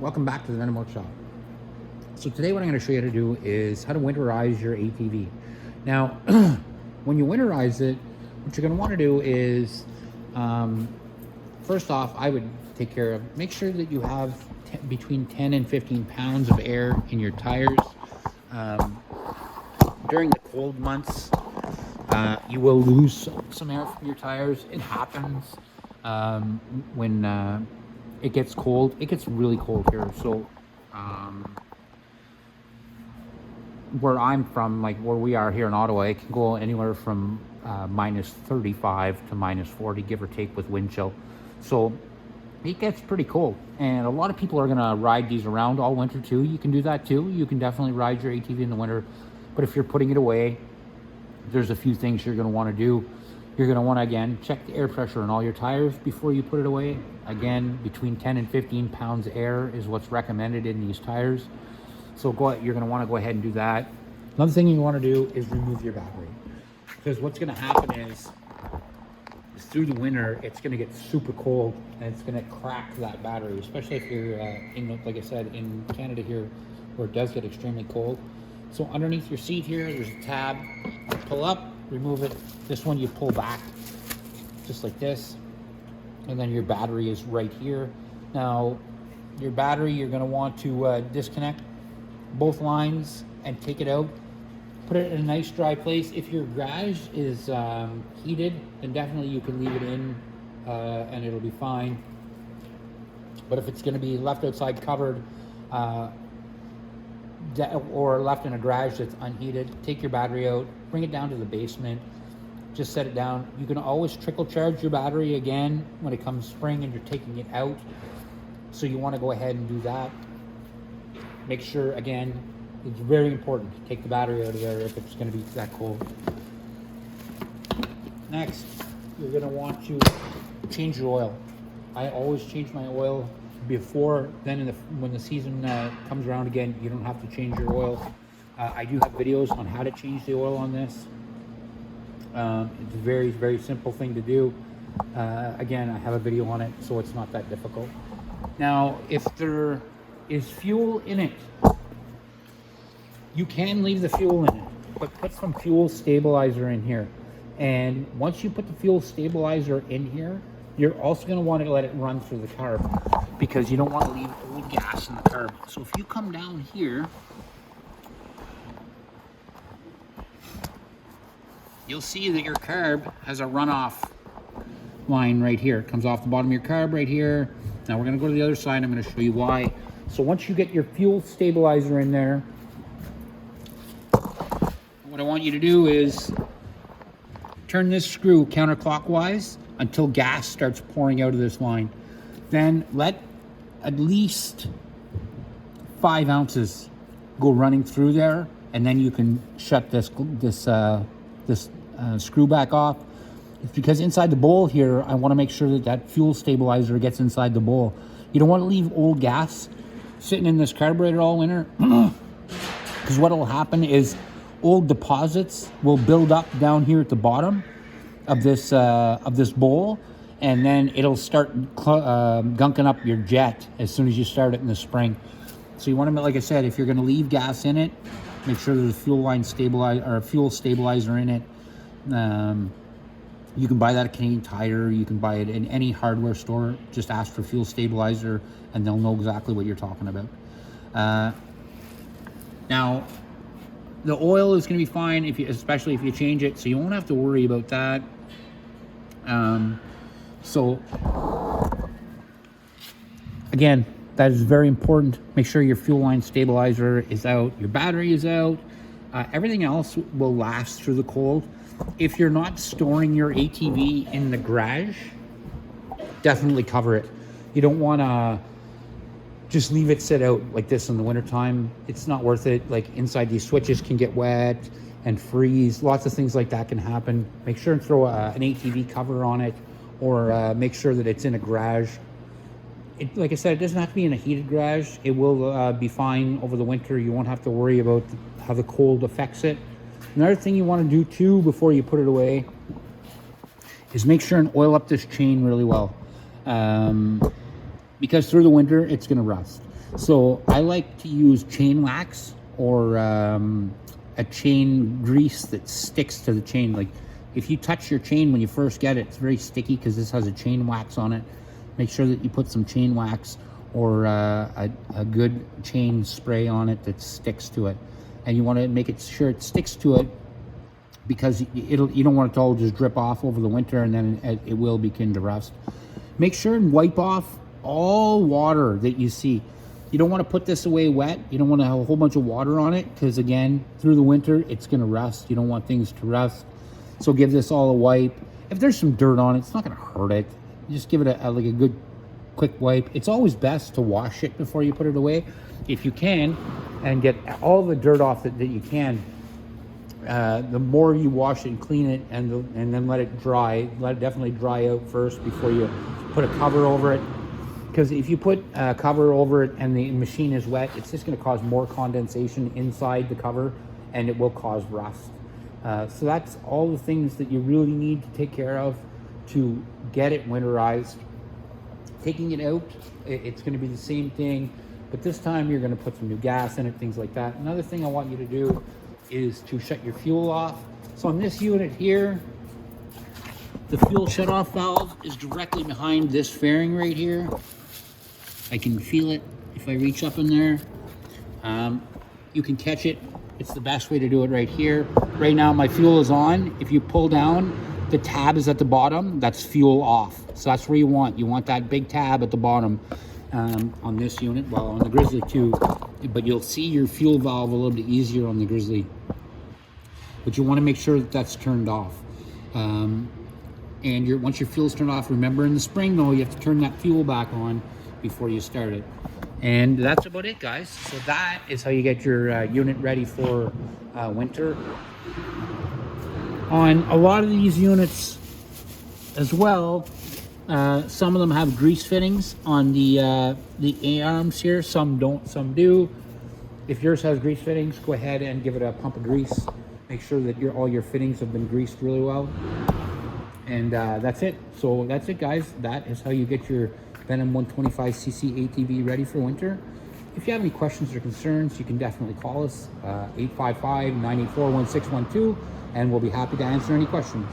Welcome back to the Venom Motorsport. So today what I'm going to show you how to do is how to winterize your ATV. Now, when you winterize it, what you're going to want to do is, first off, I would take care of, make sure that you have between 10 and 15 pounds of air in your tires. During the cold months, you will lose some air from your tires. It happens when it gets cold. It gets really cold here. So where I'm from, like where we are here in Ottawa, it can go anywhere from minus 35 to minus 40, give or take, with wind chill. So it gets pretty cold, and a lot of people are going to ride these around all winter too. You can do that too. You can definitely ride your ATV in the winter, but if you're putting it away, there's a few things you're going to want to do. You're going to want to, again, check the air pressure on all your tires before you put it away. Again, between 10 and 15 pounds air is what's recommended in these tires. So you're going to want to go ahead and do that. Another thing you want to do is remove your battery, because what's going to happen is through the winter, it's going to get super cold and it's going to crack that battery, especially if you're like I said, in Canada here, where it does get extremely cold. So underneath your seat here, there's a tab. Pull up, remove it. This one you pull back, just like this, and then your battery is right here. Now, your battery, you're going to want to disconnect both lines and take it out. Put it in a nice dry place. If your garage is heated, then definitely you can leave it in and it'll be fine. But if it's going to be left outside covered or left in a garage that's unheated, take your battery out, bring it down to the basement, just set it down. You can always trickle charge your battery again when it comes spring and you're taking it out. So you want to go ahead and do that. Make sure, again, it's very important to take the battery out of there if it's going to be that cold. Next, you're going to want to change your oil. I always change my oil before then. When the season comes around again, you don't have to change your oil. I do have videos on how to change the oil on this. It's a very, very simple thing to do. Again, I have a video on it, so it's not that difficult. Now, if there is fuel in it, you can leave the fuel in it, but put some fuel stabilizer in here. And once you put the fuel stabilizer in here, you're also going to want to let it run through the carb, because you don't want to leave old gas in the carb. So if you come down here, you'll see that your carb has a runoff line right here. It comes off the bottom of your carb right here. Now we're going to go to the other side. I'm going to show you why. So once you get your fuel stabilizer in there, what I want you to do is turn this screw counterclockwise until gas starts pouring out of this line. Then let at least 5 ounces go running through there, and then you can shut this screw back off. It's because inside the bowl here, I want to make sure that that fuel stabilizer gets inside the bowl. You don't want to leave old gas sitting in this carburetor all winter, because what will happen is old deposits will build up down here at the bottom of this bowl, and then it'll start gunking up your jet as soon as you start it in the spring. So you want to, like I said, if you're going to leave gas in it, make sure there's a fuel stabilizer in it. You can buy that at Canadian Tire. You can buy it in any hardware store. Just ask for fuel stabilizer, and they'll know exactly what you're talking about. Now, the oil is going to be fine, especially if you change it, so you won't have to worry about that. So, again, that is very important. Make sure your fuel line stabilizer is out, your battery is out. Everything else will last through the cold. If you're not storing your ATV in the garage, definitely cover it. You don't want to just leave it sit out like this in the wintertime. It's not worth it. Like, inside these switches can get wet and freeze. Lots of things like that can happen. Make sure and throw an ATV cover on it, or make sure that it's in a garage. Like I said, it doesn't have to be in a heated garage. It will be fine over the winter. You won't have to worry about how the cold affects it. Another thing you want to do too before you put it away is make sure and oil up this chain really well. Because through the winter, it's going to rust. So I like to use chain wax or a chain grease that sticks to the chain. Like if you touch your chain when you first get it, it's very sticky because this has a chain wax on it. Make sure that you put some chain wax or a good chain spray on it that sticks to it. And you want to make it sure it sticks to it, because you don't want it to all just drip off over the winter, and then it will begin to rust. Make sure and wipe off all water that you see. You don't want to put this away wet. You don't want to have a whole bunch of water on it, because again, through the winter, it's going to rust. You don't want things to rust. So give this all a wipe. If there's some dirt on it, it's not going to hurt it. You just give it like a good quick wipe. It's always best to wash it before you put it away, if you can, and get all the dirt off that you can. The more you wash it and clean it, and then let it dry. Let it definitely dry out first before you put a cover over it. Because if you put a cover over it and the machine is wet, it's just going to cause more condensation inside the cover, and it will cause rust. So that's all the things that you really need to take care of to get it winterized. Taking it out, it's going to be the same thing, but this time you're going to put some new gas in it, things like that. Another thing I want you to do is to shut your fuel off. So on this unit here, the fuel shut-off valve is directly behind this fairing right here. I can feel it if I reach up in there. You can catch it. It's the best way to do it right here. Right now my fuel is on. If you pull down, the tab is at the bottom. That's fuel off. So that's where you want that big tab at the bottom on this unit. Well, on the Grizzly too, but you'll see your fuel valve a little bit easier on the Grizzly. But you want to make sure that that's turned off. And once your fuel's turned off, remember in the spring though, you have to turn that fuel back on before you start it. And that's about it, guys. So that is how you get your unit ready for winter. On a lot of these units as well, some of them have grease fittings on the A-arms here. Some don't, some do. If yours has grease fittings, go ahead and give it a pump of grease. Make sure that all your fittings have been greased really well. And that's it. So that's it, guys. That is how you get your Venom 125cc ATV ready for winter. If you have any questions or concerns, you can definitely call us 855-984-1612, and we'll be happy to answer any questions.